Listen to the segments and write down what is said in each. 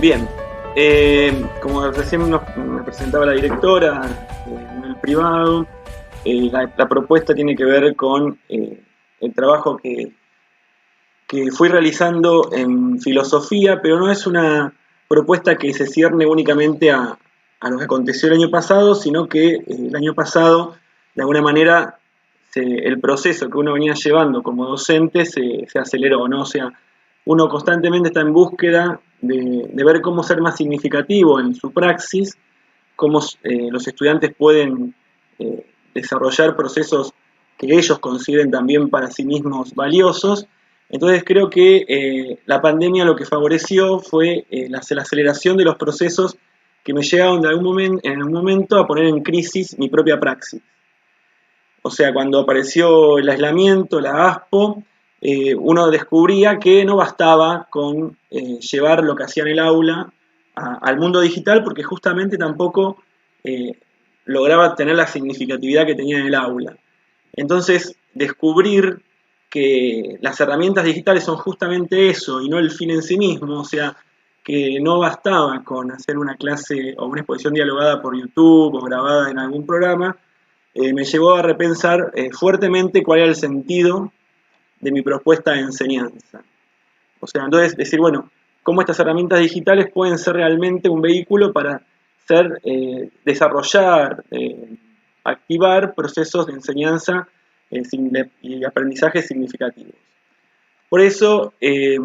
Bien, como recién me presentaba la directora en el privado, la propuesta tiene que ver con el trabajo que fui realizando en filosofía, pero no es una propuesta que se cierne únicamente a lo que aconteció el año pasado, sino que el año pasado, de alguna manera, el proceso que uno venía llevando como docente se aceleró, ¿no? O sea, uno constantemente está en búsqueda de ver cómo ser más significativo en su praxis, cómo los estudiantes pueden desarrollar procesos que ellos consideren también para sí mismos valiosos. Entonces creo que la pandemia lo que favoreció fue la aceleración de los procesos que me llegaron en algún momento a poner en crisis mi propia praxis. O sea, cuando apareció el aislamiento, la ASPO, uno descubría que no bastaba con llevar lo que hacía en el aula al mundo digital, porque justamente tampoco lograba tener la significatividad que tenía en el aula. Entonces, descubrir que las herramientas digitales son justamente eso y no el fin en sí mismo, o sea, que no bastaba con hacer una clase o una exposición dialogada por YouTube o grabada en algún programa, me llevó a repensar fuertemente cuál era el sentido de mi propuesta de enseñanza. O sea, entonces decir, bueno, cómo estas herramientas digitales pueden ser realmente un vehículo para desarrollar, activar procesos de enseñanza y aprendizaje significativos. Por eso, de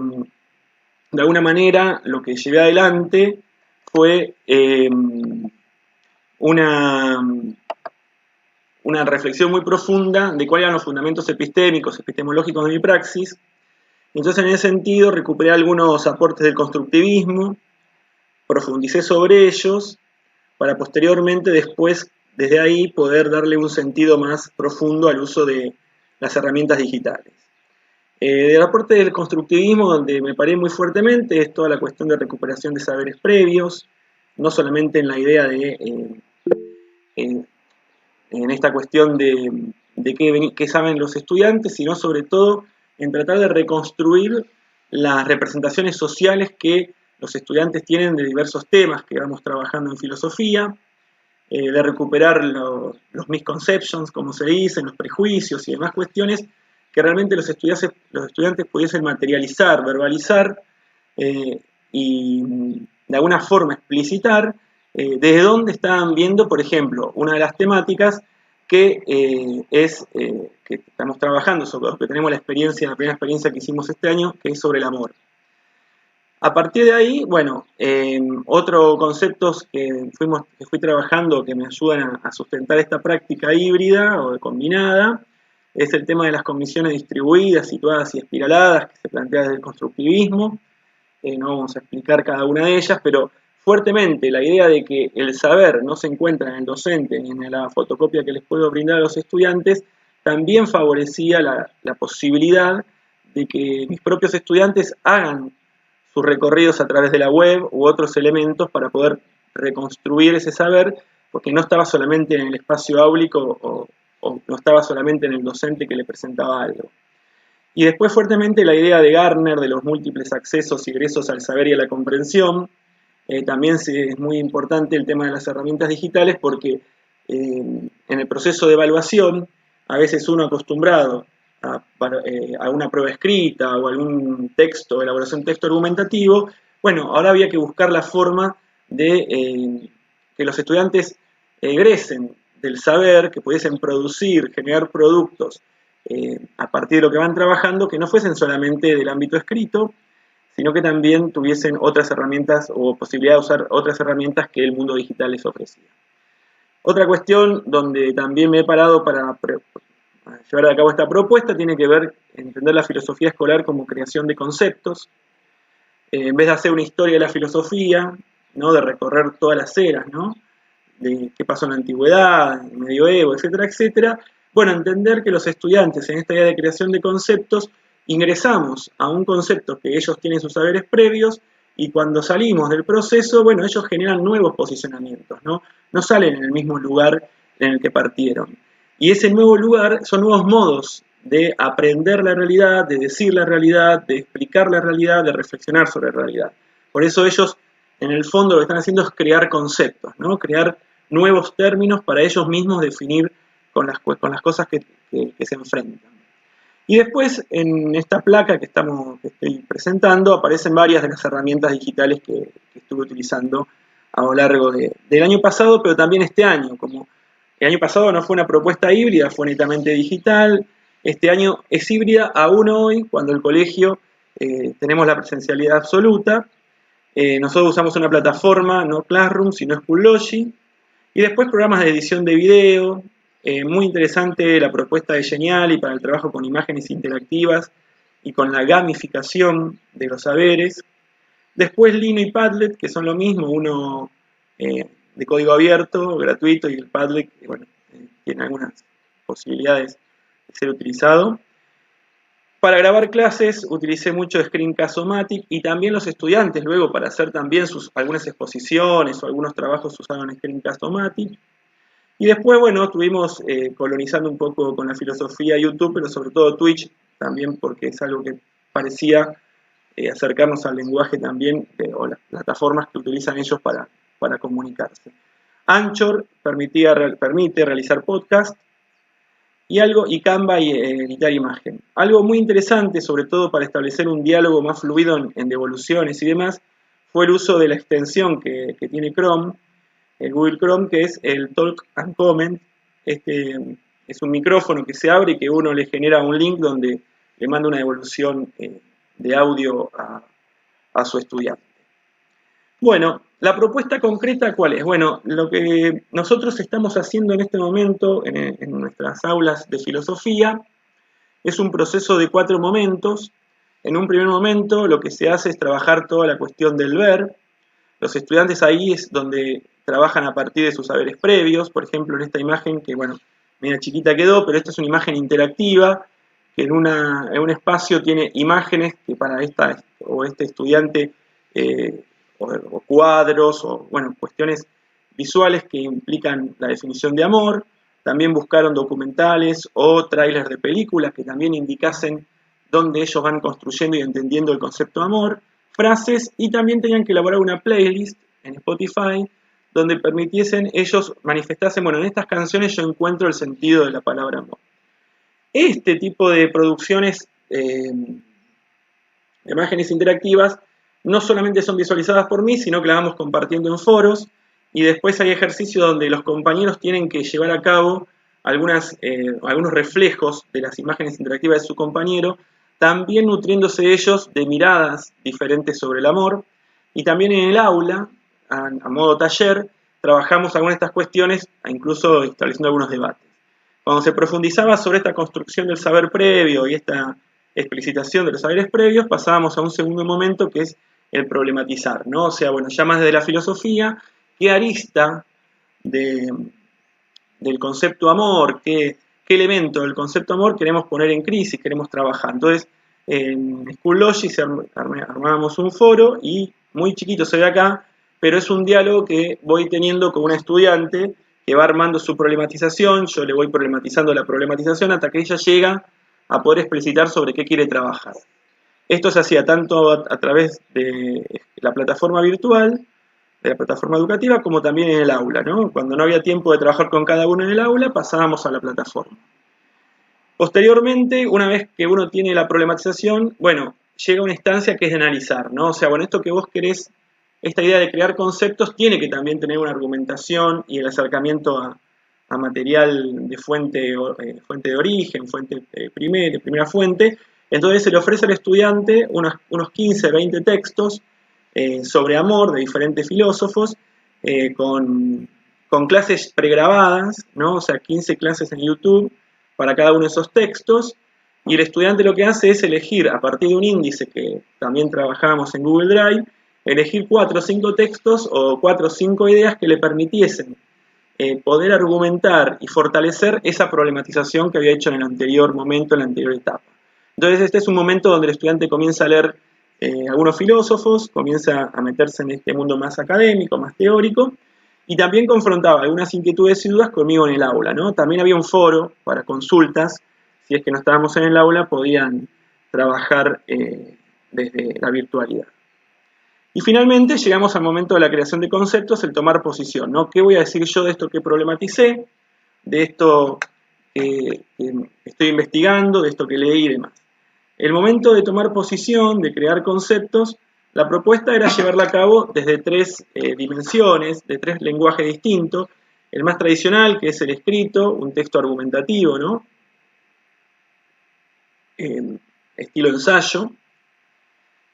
alguna manera, lo que llevé adelante fue una reflexión muy profunda de cuáles eran los fundamentos epistémicos, epistemológicos de mi praxis. Entonces, en ese sentido, recuperé algunos aportes del constructivismo, profundicé sobre ellos, para posteriormente, después, desde ahí, poder darle un sentido más profundo al uso de las herramientas digitales. Del aporte del constructivismo, donde me paré muy fuertemente, es toda la cuestión de recuperación de saberes previos, no solamente en la idea de en esta cuestión de qué saben los estudiantes, sino sobre todo en tratar de reconstruir las representaciones sociales que los estudiantes tienen de diversos temas que vamos trabajando en filosofía, de recuperar los misconceptions, como se dicen, los prejuicios y demás cuestiones que realmente los estudiantes pudiesen materializar, verbalizar y de alguna forma explicitar desde dónde estaban viendo, por ejemplo, una de las temáticas que que estamos trabajando, sobre los que tenemos la primera experiencia que hicimos este año, que es sobre el amor. A partir de ahí, bueno, otros conceptos que fui trabajando que me ayudan a sustentar esta práctica híbrida o combinada es el tema de las comisiones distribuidas, situadas y espiraladas que se plantea desde el constructivismo. No vamos a explicar cada una de ellas, pero fuertemente la idea de que el saber no se encuentra en el docente ni en la fotocopia que les puedo brindar a los estudiantes, también favorecía la posibilidad de que mis propios estudiantes hagan sus recorridos a través de la web u otros elementos para poder reconstruir ese saber, porque no estaba solamente en el espacio áulico o no estaba solamente en el docente que le presentaba algo. Y después fuertemente la idea de Gardner de los múltiples accesos y egresos al saber y a la comprensión. También es muy importante el tema de las herramientas digitales porque en el proceso de evaluación a veces uno acostumbrado a una prueba escrita o algún texto, elaboración de texto argumentativo, bueno, ahora había que buscar la forma de que los estudiantes egresen del saber, que pudiesen producir, generar productos a partir de lo que van trabajando, que no fuesen solamente del ámbito escrito, sino que también tuviesen otras herramientas o posibilidad de usar otras herramientas que el mundo digital les ofrecía. Otra cuestión donde también me he parado para llevar a cabo esta propuesta tiene que ver entender la filosofía escolar como creación de conceptos. En vez de hacer una historia de la filosofía, ¿no? De recorrer todas las eras, ¿no? De qué pasó en la antigüedad, en el medioevo, etcétera, etcétera. Bueno, entender que los estudiantes en esta idea de creación de conceptos ingresamos a un concepto que ellos tienen sus saberes previos y cuando salimos del proceso, bueno, ellos generan nuevos posicionamientos, ¿no? No salen en el mismo lugar en el que partieron. Y ese nuevo lugar son nuevos modos de aprender la realidad, de decir la realidad, de explicar la realidad, de reflexionar sobre la realidad. Por eso ellos en el fondo lo que están haciendo es crear conceptos, ¿no? Crear nuevos términos para ellos mismos definir con las cosas que se enfrentan. Y después, en esta placa que estoy presentando, aparecen varias de las herramientas digitales que estuve utilizando a lo largo del año pasado, pero también este año. Como el año pasado no fue una propuesta híbrida, fue netamente digital. Este año es híbrida, aún hoy, cuando el colegio tenemos la presencialidad absoluta. Nosotros usamos una plataforma, no Classroom, sino Schoology. Y después programas de edición de video. Muy interesante la propuesta de Geniali para el trabajo con imágenes interactivas y con la gamificación de los saberes. Después Lino y Padlet, que son lo mismo, uno de código abierto, gratuito, y el Padlet, que bueno, tiene algunas posibilidades de ser utilizado. Para grabar clases utilicé mucho Screencast-O-Matic y también los estudiantes luego para hacer también algunas exposiciones o algunos trabajos usaban Screencast-O-Matic. Y después, bueno, estuvimos colonizando un poco con la filosofía YouTube, pero sobre todo Twitch también porque es algo que parecía acercarnos al lenguaje también o las plataformas que utilizan ellos para comunicarse. Anchor permite realizar podcast y Canva y editar imagen. Algo muy interesante, sobre todo para establecer un diálogo más fluido en devoluciones y demás, fue el uso de la extensión que tiene Chrome, el Google Chrome, que es el Talk and Comment. Este es un micrófono que se abre y que uno le genera un link donde le manda una devolución de audio a su estudiante. Bueno, la propuesta concreta, ¿cuál es? Bueno, lo que nosotros estamos haciendo en este momento en nuestras aulas de filosofía es un proceso de 4 momentos. En un primer momento lo que se hace es trabajar toda la cuestión del ver. Los estudiantes ahí es donde trabajan a partir de sus saberes previos. Por ejemplo, en esta imagen, que bueno, media chiquita quedó, pero esta es una imagen interactiva, que en un espacio tiene imágenes que para este estudiante, o cuadros, o bueno, cuestiones visuales que implican la definición de amor. También buscaron documentales o trailers de películas que también indicasen dónde ellos van construyendo y entendiendo el concepto de amor, frases, y también tenían que elaborar una playlist en Spotify donde permitiesen ellos manifestarse, bueno, en estas canciones yo encuentro el sentido de la palabra amor. Este tipo de producciones de imágenes interactivas no solamente son visualizadas por mí, sino que las vamos compartiendo en foros, y después hay ejercicios donde los compañeros tienen que llevar a cabo algunos reflejos de las imágenes interactivas de su compañero, también nutriéndose ellos de miradas diferentes sobre el amor, y también en el aula, a modo taller, trabajamos algunas de estas cuestiones, incluso estableciendo algunos debates. Cuando se profundizaba sobre esta construcción del saber previo y esta explicitación de los saberes previos, pasábamos a un segundo momento que es el problematizar, ¿no? O sea, bueno, ya más desde la filosofía, qué arista del concepto amor, qué elemento del concepto amor queremos poner en crisis, queremos trabajar. Entonces, en Schoology armábamos un foro y muy chiquito se ve acá, pero es un diálogo que voy teniendo con una estudiante que va armando su problematización, yo le voy problematizando la problematización hasta que ella llega a poder explicitar sobre qué quiere trabajar. Esto se hacía tanto a través de la plataforma virtual, de la plataforma educativa, como también en el aula, ¿no? Cuando no había tiempo de trabajar con cada uno en el aula, pasábamos a la plataforma. Posteriormente, una vez que uno tiene la problematización, bueno, llega una instancia que es de analizar, ¿no? O sea, bueno, esto que vos querés, esta idea de crear conceptos, tiene que también tener una argumentación y el acercamiento a material de fuente de origen, de primera fuente. Entonces se le ofrece al estudiante unos 15, 20 textos sobre amor de diferentes filósofos, con clases pregrabadas, ¿no? O sea, 15 clases en YouTube para cada uno de esos textos, y el estudiante lo que hace es elegir, a partir de un índice que también trabajamos en Google Drive, elegir 4 o 5 textos o 4 o 5 ideas que le permitiesen poder argumentar y fortalecer esa problematización que había hecho en el anterior momento, en la anterior etapa. Entonces este es un momento donde el estudiante comienza a leer algunos filósofos, comienza a meterse en este mundo más académico, más teórico, y también confrontaba algunas inquietudes y dudas conmigo en el aula, ¿no? También había un foro para consultas, si es que no estábamos en el aula, podían trabajar desde la virtualidad. Y finalmente llegamos al momento de la creación de conceptos, el tomar posición, ¿no? ¿Qué voy a decir yo de esto que problematicé, de esto que estoy investigando, de esto que leí y demás? El momento de tomar posición, de crear conceptos, la propuesta era llevarla a cabo desde tres dimensiones, de tres lenguajes distintos. El más tradicional, que es el escrito, un texto argumentativo, ¿no? Estilo ensayo.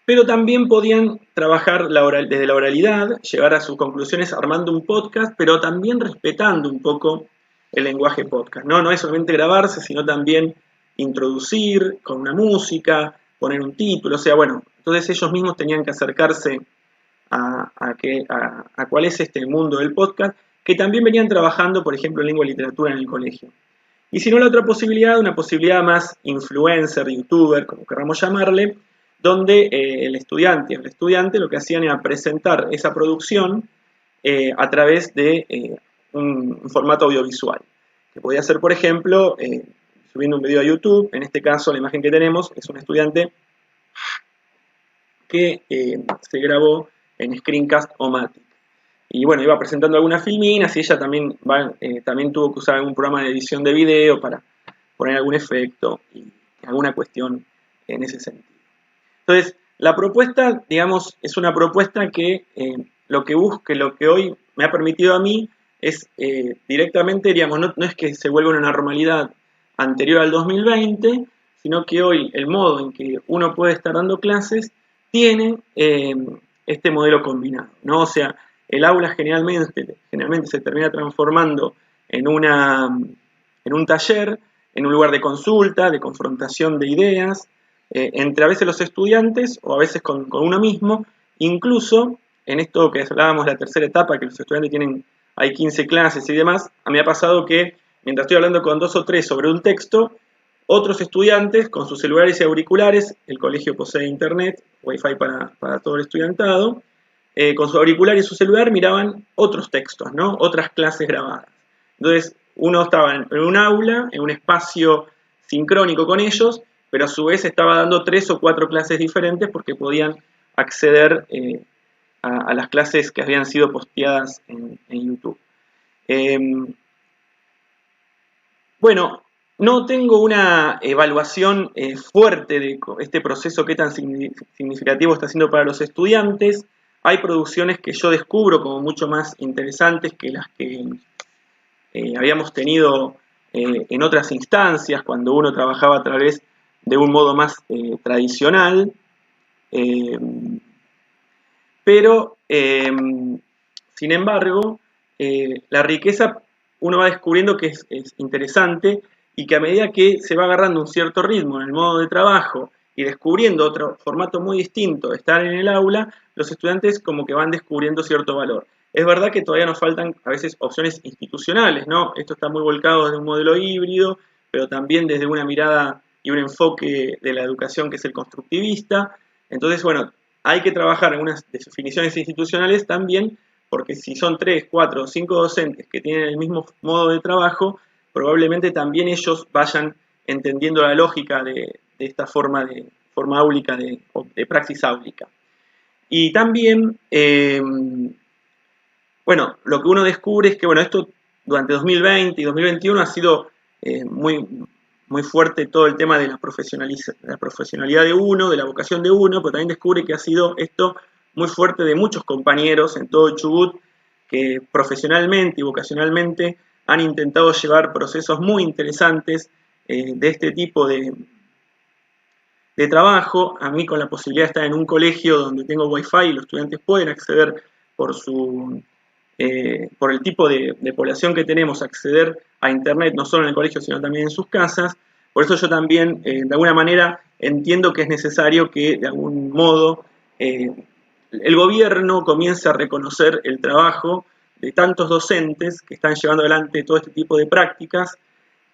Pero también podían trabajar desde la oralidad, llegar a sus conclusiones armando un podcast, pero también respetando un poco el lenguaje podcast, ¿no? No es solamente grabarse, sino también introducir con una música, poner un título, o sea, bueno, entonces ellos mismos tenían que acercarse a cuál es este mundo del podcast, que también venían trabajando, por ejemplo, en lengua y literatura en el colegio. Y si no, la otra posibilidad, una posibilidad más influencer, youtuber, como queramos llamarle, donde el estudiante o el estudiante lo que hacían era presentar esa producción a través de un formato audiovisual, que podía ser, por ejemplo, subiendo un video a YouTube. En este caso, la imagen que tenemos es un estudiante que se grabó en Screencast-O-Matic. Y bueno, iba presentando algunas filminas y ella también, también tuvo que usar algún programa de edición de video para poner algún efecto y alguna cuestión en ese sentido. Entonces, la propuesta, digamos, es una propuesta que lo que busque, lo que hoy me ha permitido a mí es directamente, digamos, no es que se vuelva una normalidad anterior al 2020, sino que hoy el modo en que uno puede estar dando clases tiene este modelo combinado, ¿no? O sea, el aula generalmente se termina transformando en un taller, en un lugar de consulta, de confrontación de ideas, entre a veces los estudiantes o a veces con uno mismo, incluso en esto que hablábamos de la tercera etapa, que los estudiantes hay 15 clases y demás, a mí me ha pasado que mientras estoy hablando con 2 o 3 sobre un texto, otros estudiantes con sus celulares y auriculares, el colegio posee internet, wifi para todo el estudiantado, con su auricular y su celular miraban otros textos, ¿no? Otras clases grabadas. Entonces, uno estaba en un aula, en un espacio sincrónico con ellos, pero a su vez estaba dando 3 o 4 clases diferentes porque podían acceder a las clases que habían sido posteadas en YouTube. Bueno, no tengo una evaluación fuerte de este proceso, qué tan significativo está siendo para los estudiantes. Hay producciones que yo descubro como mucho más interesantes que las que habíamos tenido en otras instancias, cuando uno trabajaba a través de un modo más tradicional. Pero, sin embargo, la riqueza uno va descubriendo que es interesante y que a medida que se va agarrando un cierto ritmo en el modo de trabajo y descubriendo otro formato muy distinto de estar en el aula, los estudiantes como que van descubriendo cierto valor. Es verdad que todavía nos faltan a veces opciones institucionales, ¿no? Esto está muy volcado desde un modelo híbrido, pero también desde una mirada y un enfoque de la educación que es el constructivista. Entonces, bueno, hay que trabajar en unas definiciones institucionales también, porque si son 3, 4 o 5 docentes que tienen el mismo modo de trabajo, probablemente también ellos vayan entendiendo la lógica de esta forma áulica, de praxis áulica. Y también, bueno, lo que uno descubre es que, bueno, esto durante 2020 y 2021 ha sido muy fuerte todo el tema de la profesionalidad de uno, de la vocación de uno, pero también descubre que ha sido esto muy fuerte de muchos compañeros en todo Chubut que profesionalmente y vocacionalmente han intentado llevar procesos muy interesantes de este tipo de trabajo. A mí, con la posibilidad de estar en un colegio donde tengo wifi y los estudiantes pueden acceder por el tipo de población que tenemos, acceder a internet no solo en el colegio sino también en sus casas. Por eso yo también de alguna manera entiendo que es necesario que de algún modo el gobierno comience a reconocer el trabajo de tantos docentes que están llevando adelante todo este tipo de prácticas,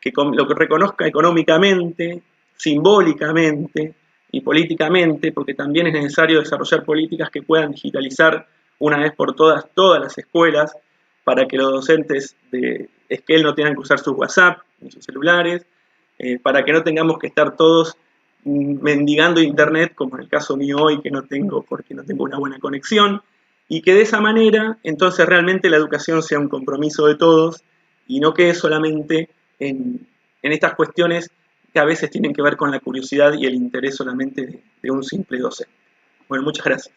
que lo que reconozca económicamente, simbólicamente y políticamente, porque también es necesario desarrollar políticas que puedan digitalizar una vez por todas las escuelas, para que los docentes de Esquel no tengan que usar sus WhatsApp ni sus celulares, para que no tengamos que estar todos mendigando internet, como en el caso mío hoy, que no tengo porque no tengo una buena conexión, y que de esa manera entonces realmente la educación sea un compromiso de todos y no quede solamente en estas cuestiones que a veces tienen que ver con la curiosidad y el interés solamente de un simple docente. Bueno, muchas gracias.